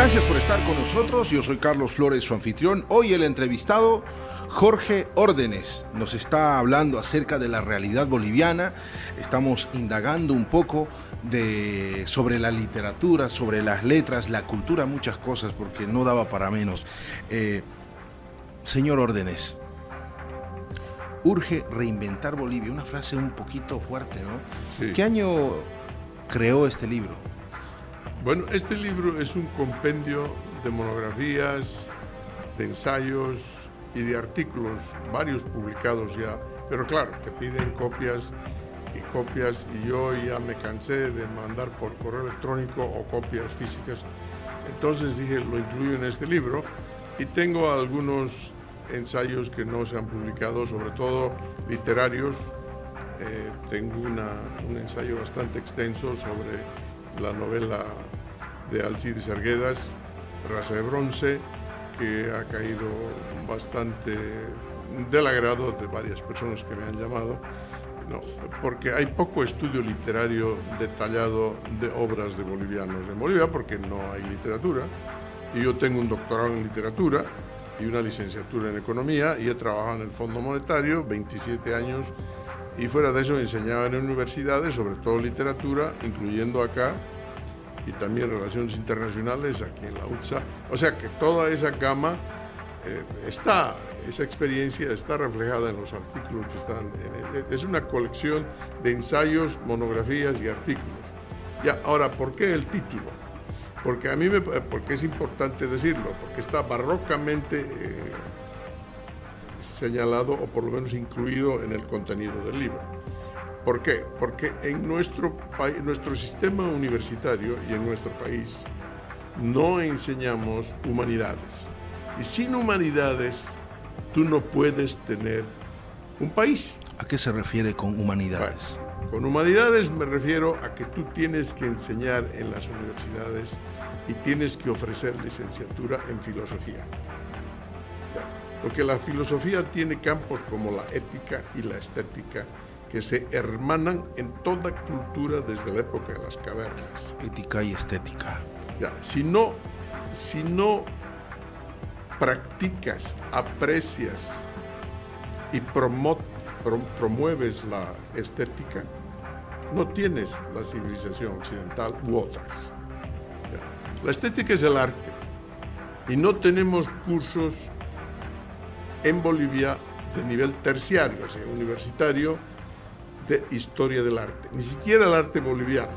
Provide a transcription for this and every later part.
Gracias por estar con nosotros. Yo soy Carlos Flores, su anfitrión. Hoy el entrevistado, Jorge Órdenes, nos está hablando acerca de la realidad boliviana. Estamos indagando un poco sobre la literatura, sobre las letras, la cultura, muchas cosas, porque no daba para menos. Señor Órdenes, urge reinventar Bolivia. Una frase un poquito fuerte, ¿no? Sí. ¿Qué año creó este libro? Bueno, este libro es un compendio de monografías, de ensayos y de artículos, varios publicados ya, pero claro, te piden copias, y yo ya me cansé de mandar por correo electrónico o copias físicas. Entonces dije, lo incluyo en este libro, y tengo algunos ensayos que no se han publicado, sobre todo literarios. Tengo un ensayo bastante extenso sobre la novela de Alcides Arguedas, Raza de Bronce, que ha caído bastante del agrado de varias personas que me han llamado, porque hay poco estudio literario detallado de obras de bolivianos en Bolivia, porque no hay literatura, y yo tengo un doctorado en literatura y una licenciatura en economía, y he trabajado en el Fondo Monetario 27 años, y fuera de eso enseñaba en universidades, sobre todo literatura, incluyendo acá, y también relaciones internacionales aquí en la UTSA. O sea que toda esa gama esa experiencia está reflejada en los artículos que están es una colección de ensayos, monografías y artículos. Ya, ahora, ¿por qué el título? Porque porque es importante decirlo, porque está barrocamente señalado, o por lo menos incluido en el contenido del libro. ¿Por qué? Porque en nuestro sistema universitario y en nuestro país no enseñamos humanidades. Y sin humanidades tú no puedes tener un país. ¿A qué se refiere con humanidades? Bueno, con humanidades me refiero a que tú tienes que enseñar en las universidades y tienes que ofrecer licenciatura en filosofía. Porque la filosofía tiene campos como la ética y la estética, que se hermanan en toda cultura desde la época de las cavernas. Ética y estética. Ya, si no practicas, aprecias y promueves la estética, no tienes la civilización occidental u otras. Ya. La estética es el arte, y no tenemos cursos en Bolivia de nivel terciario, o sea, universitario, de historia del arte, ni siquiera el arte boliviano.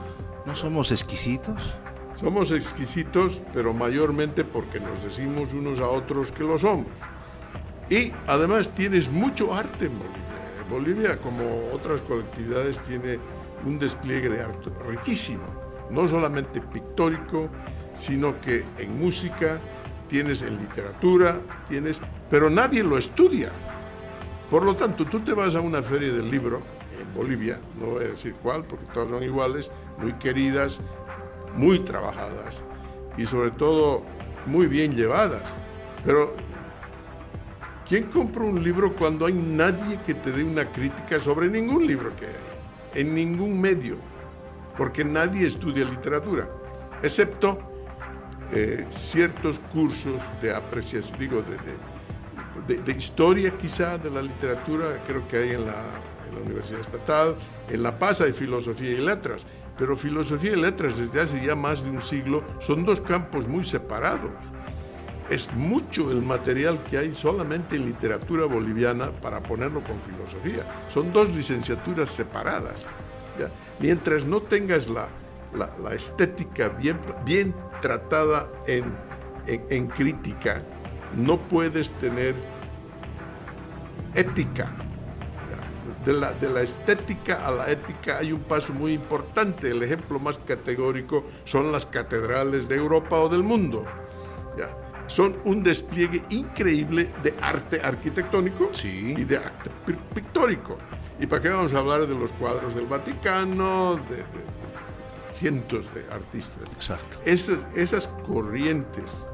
¿No somos exquisitos? Somos exquisitos, pero mayormente porque nos decimos unos a otros que lo somos. Y además tienes mucho arte en Bolivia. Bolivia, como otras colectividades, tiene un despliegue de arte riquísimo, no solamente pictórico, sino que en música, tienes en literatura, pero nadie lo estudia. Por lo tanto, tú te vas a una feria del libro en Bolivia, no voy a decir cuál, porque todas son iguales, muy queridas, muy trabajadas y sobre todo muy bien llevadas. Pero ¿quién compra un libro cuando hay nadie que te dé una crítica sobre ningún libro que hay, en ningún medio? Porque nadie estudia literatura, excepto ciertos cursos de apreciación, de historia quizá de la literatura, creo que hay en la Universidad Estatal. En La Paz hay filosofía y letras, pero filosofía y letras desde hace ya más de un siglo son dos campos muy separados. Es mucho el material que hay solamente en literatura boliviana para ponerlo con filosofía. Son dos licenciaturas separadas, ¿ya? Mientras no tengas la estética bien tratada en crítica, no puedes tener ética. De la estética a la ética hay un paso muy importante. El ejemplo más categórico son las catedrales de Europa o del mundo. ¿Ya? Son un despliegue increíble de arte arquitectónico, sí, y de arte pictórico. ¿Y para qué vamos a hablar de los cuadros del Vaticano, de cientos de artistas? Exacto. Esas corrientes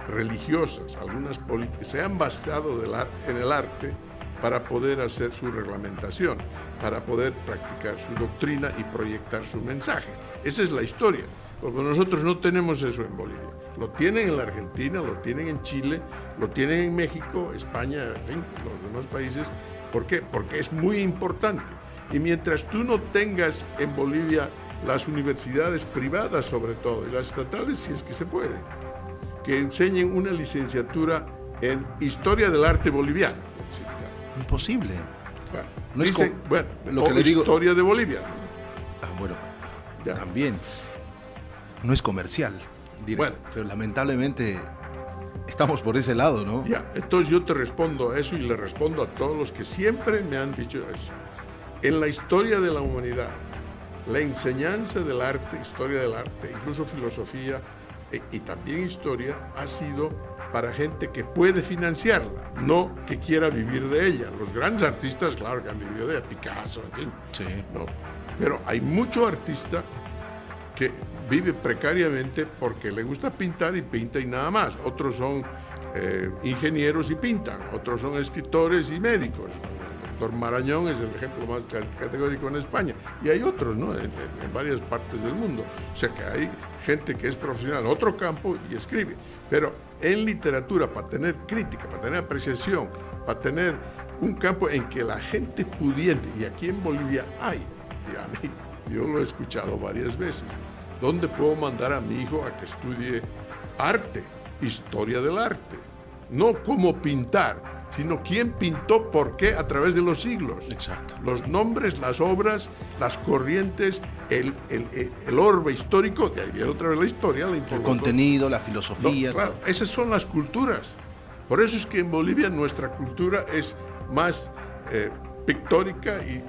religiosas, algunas políticas, se han basado en el arte para poder hacer su reglamentación, para poder practicar su doctrina y proyectar su mensaje. Esa es la historia. porque nosotros no tenemos eso en Bolivia. Lo tienen en la Argentina, lo tienen en Chile, lo tienen en México, España, en fin, los demás países. ¿Por qué? Porque es muy importante. Y mientras tú no tengas en Bolivia las universidades privadas, sobre todo, y las estatales, si es que se puede, que enseñen una licenciatura en Historia del Arte Boliviano. Imposible. Bueno, no es bueno, lo que le digo, Historia de Bolivia. Bueno, ya. También. No es comercial, bueno, pero lamentablemente estamos por ese lado, ¿no? Ya, entonces yo te respondo a eso y le respondo a todos los que siempre me han dicho eso. En la historia de la humanidad, la enseñanza del arte, historia del arte, incluso filosofía y también historia, ha sido para gente que puede financiarla, no que quiera vivir de ella. Los grandes artistas, claro que han vivido de ella, Picasso, en fin. Sí. ¿No? Pero hay mucho artista que vive precariamente porque le gusta pintar y pinta y nada más. Otros son ingenieros y pintan, otros son escritores y médicos. El doctor Marañón es el ejemplo más categórico en España. Y hay otros, ¿no? En varias partes del mundo. O sea que hay gente que es profesional en otro campo y escribe. Pero en literatura, para tener crítica, para tener apreciación, para tener un campo en que la gente pudiente, y aquí en Bolivia hay, y a mí, yo lo he escuchado varias veces, ¿dónde puedo mandar a mi hijo a que estudie arte, historia del arte? No cómo pintar, sino quién pintó, por qué, a través de los siglos. Exacto. Los nombres, las obras, las corrientes, el orbe histórico, de ahí viene otra vez la historia, el contenido, la filosofía. No, claro, todo. Esas son las culturas. Por eso es que en Bolivia nuestra cultura es más pictórica y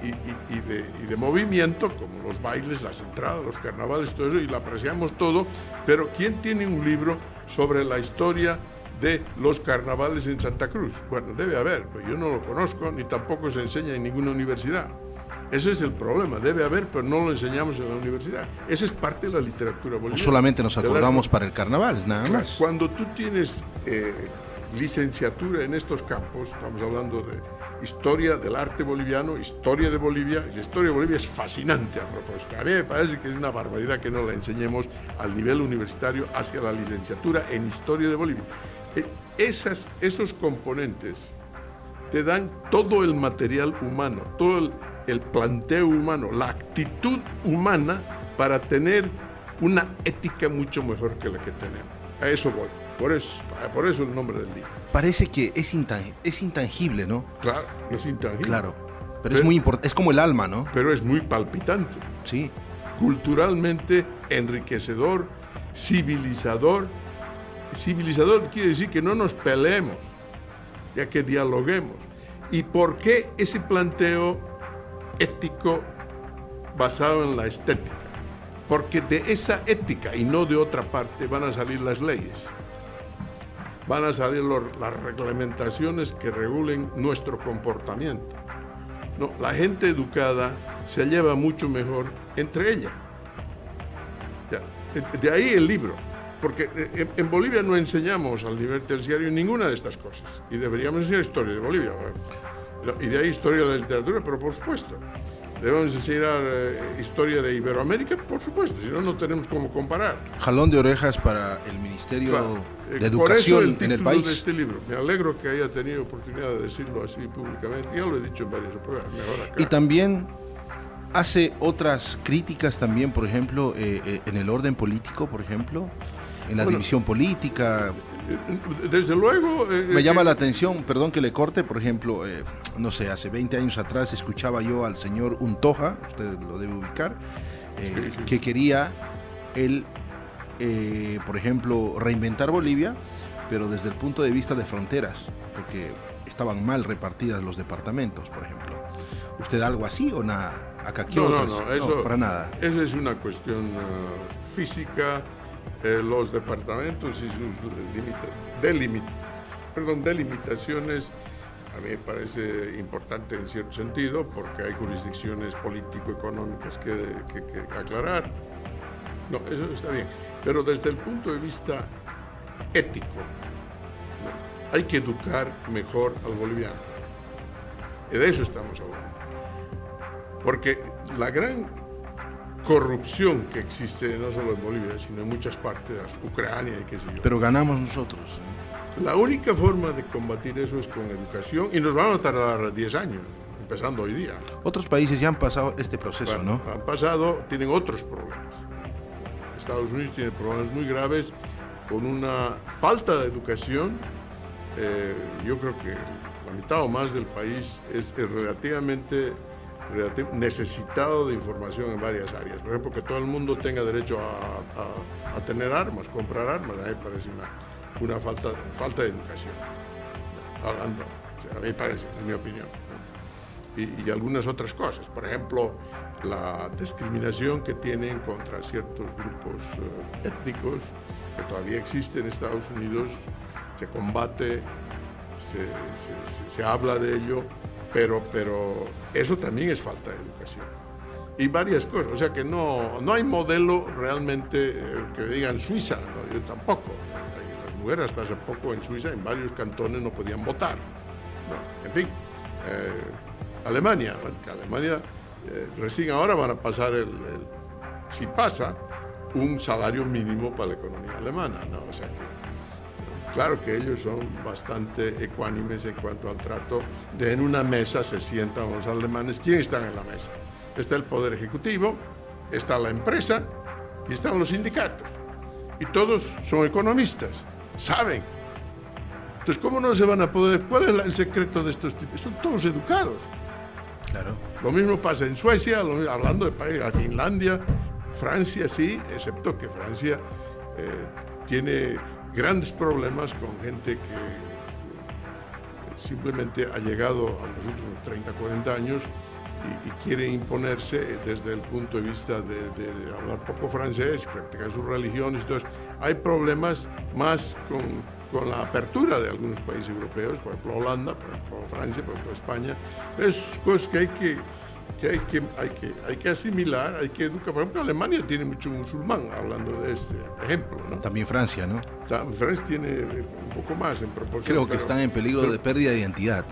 de movimiento, como los bailes, las entradas, los carnavales, todo eso, y la apreciamos todo. Pero ¿quién tiene un libro sobre la historia de los carnavales en Santa Cruz? Bueno, debe haber, pero yo no lo conozco, ni tampoco se enseña en ninguna universidad. Ese es el problema, debe haber, pero no lo enseñamos en la universidad. Esa es parte de la literatura boliviana. O solamente nos acordamos para el carnaval, nada más. Cuando tú tienes licenciatura en estos campos, estamos hablando de historia del arte boliviano, historia de Bolivia, y la historia de Bolivia es fascinante a propósito. A mí me parece que es una barbaridad que no la enseñemos al nivel universitario hacia la licenciatura en historia de Bolivia. Esos componentes te dan todo el material humano, todo el planteo humano, la actitud humana para tener una ética mucho mejor que la que tenemos. A eso voy. Por eso el nombre del libro. Parece que es intangible, ¿no? Claro, es intangible. Claro, pero es muy importante, es como el alma, ¿no? Pero es muy palpitante. Sí. Culturalmente enriquecedor, civilizador. Civilizador quiere decir que no nos peleemos, ya que dialoguemos. ¿Y por qué ese planteo ético basado en la estética? Porque de esa ética y no de otra parte van a salir las leyes. Van a salir las reglamentaciones que regulen nuestro comportamiento. No, la gente educada se lleva mucho mejor entre ella. Ya, de ahí el libro, porque en Bolivia no enseñamos al nivel terciario ninguna de estas cosas, y deberíamos enseñar historia de Bolivia, y de ahí historia de la literatura, pero por supuesto. Debemos enseñar historia de Iberoamérica, por supuesto, si no, no tenemos cómo comparar. Jalón de orejas para el Ministerio de Educación por eso el en el país. De este libro. Me alegro que haya tenido oportunidad de decirlo así públicamente. Ya lo he dicho en varios programas. Y también hace otras críticas también, por ejemplo, en el orden político, por ejemplo, en la división política. Desde luego... me llama la atención, perdón que le corte, por ejemplo, no sé, hace 20 años atrás escuchaba yo al señor Untoja, usted lo debe ubicar, sí. Que quería él, por ejemplo, reinventar Bolivia, pero desde el punto de vista de fronteras, porque estaban mal repartidas los departamentos, por ejemplo. ¿Usted algo así o nada? Acá aquí otros. No, eso, no, para nada. Esa es una cuestión física. Los departamentos y sus delimitaciones a mí me parece importante en cierto sentido, porque hay jurisdicciones político-económicas que aclarar. No, eso está bien, pero desde el punto de vista ético, ¿no? Hay que educar mejor al boliviano. Y de eso estamos hablando. Porque la gran corrupción que existe no solo en Bolivia, sino en muchas partes, Ucrania y qué sé yo. Pero ganamos nosotros. La única forma de combatir eso es con educación, y nos van a tardar 10 años, empezando hoy día. Otros países ya han pasado este proceso, Bueno, ¿no? Han pasado, tienen otros problemas. Estados Unidos tiene problemas muy graves con una falta de educación. Yo creo que la mitad o más del país es relativamente necesitado de información en varias áreas. Por ejemplo, que todo el mundo tenga derecho a tener armas, comprar armas, a mí me parece una falta de educación. Hablando, a mí me parece, en mi opinión. Y algunas otras cosas. Por ejemplo, la discriminación que tienen contra ciertos grupos étnicos que todavía existe en Estados Unidos, se combate, se habla de ello, pero eso también es falta de educación. Y varias cosas, o sea que no hay modelo realmente que digan Suiza, ¿no? Yo tampoco. Las mujeres hasta hace poco en Suiza, en varios cantones no podían votar, ¿no? En fin, Alemania, bueno, que Alemania recién ahora van a pasar si pasa, un salario mínimo para la economía alemana, ¿no? O sea que, claro que ellos son bastante ecuánimes en cuanto al trato de en una mesa se sientan los alemanes. ¿Quiénes están en la mesa? Está el Poder Ejecutivo, está la empresa y están los sindicatos. Y todos son economistas, saben. Entonces, ¿cómo no se van a poder? ¿Cuál es el secreto de estos tipos? Son todos educados. Claro. Lo mismo pasa en Suecia, hablando de países, a Finlandia, Francia sí, excepto que Francia tiene grandes problemas con gente que simplemente ha llegado a los últimos 30, 40 años y quiere imponerse desde el punto de vista de hablar poco francés, practicar sus religiones. Entonces, hay problemas más con la apertura de algunos países europeos, por ejemplo Holanda, por ejemplo Francia, por ejemplo España. Es cosas que hay que asimilar, hay que educar. Por ejemplo, Alemania tiene mucho musulmán, hablando de este ejemplo, ¿no? También Francia, ¿no? Francia tiene un poco más en proporción. Creo que están en peligro de pérdida de identidad.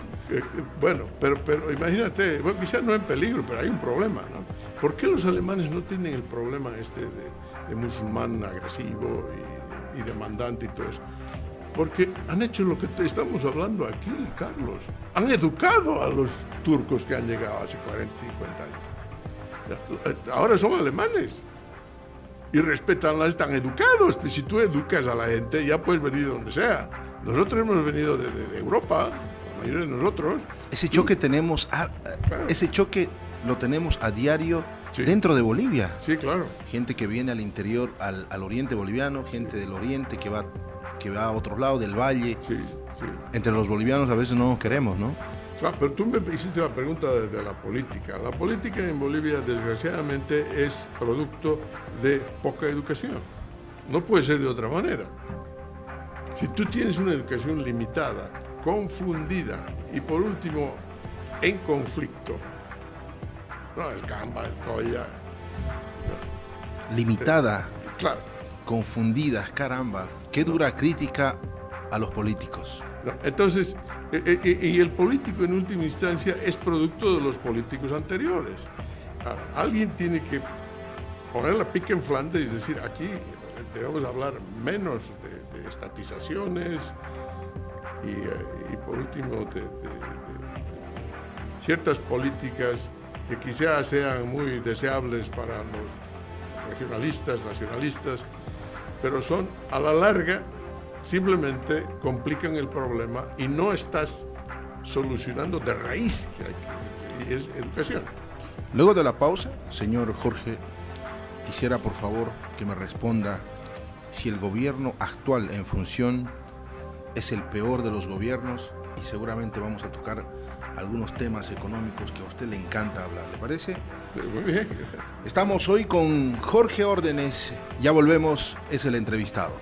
Bueno, pero imagínate, bueno, quizás no en peligro, pero hay un problema, ¿no? ¿Por qué los alemanes no tienen el problema este de musulmán agresivo y demandante y todo eso? Porque han hecho lo que estamos hablando aquí, Carlos. Han educado a los turcos que han llegado hace 40, 50 años. Ahora son alemanes. Y respetan, están educados. Si tú educas a la gente, ya puedes venir de donde sea. Nosotros hemos venido de Europa, la mayoría de nosotros. Ese choque ese choque lo tenemos a diario, sí, dentro de Bolivia. Sí, claro. Gente que viene al interior, al oriente boliviano, gente del oriente que va a otro lado, del valle. Sí, sí. Entre los bolivianos a veces no nos queremos, ¿no? Claro, pero tú me hiciste la pregunta de la política. La política en Bolivia, desgraciadamente, es producto de poca educación. No puede ser de otra manera. Si tú tienes una educación limitada, confundida y, por último, en conflicto, no, el Camba, el Colla... Limitada. Claro. Confundida, caramba. Qué dura crítica a los políticos. No, entonces, y el político en última instancia es producto de los políticos anteriores. Alguien tiene que poner la pica en Flandes y decir, aquí debemos hablar menos de estatizaciones y por último de ciertas políticas que quizás sean muy deseables para los regionalistas, nacionalistas, pero son a la larga simplemente complican el problema y no estás solucionando de raíz y es educación. Luego de la pausa, señor Jorge, quisiera por favor que me responda si el gobierno actual en función es el peor de los gobiernos, y seguramente vamos a tocar algunos temas económicos que a usted le encanta hablar, ¿le parece? Muy bien. Estamos hoy con Jorge Órdenes, ya volvemos, es el entrevistado.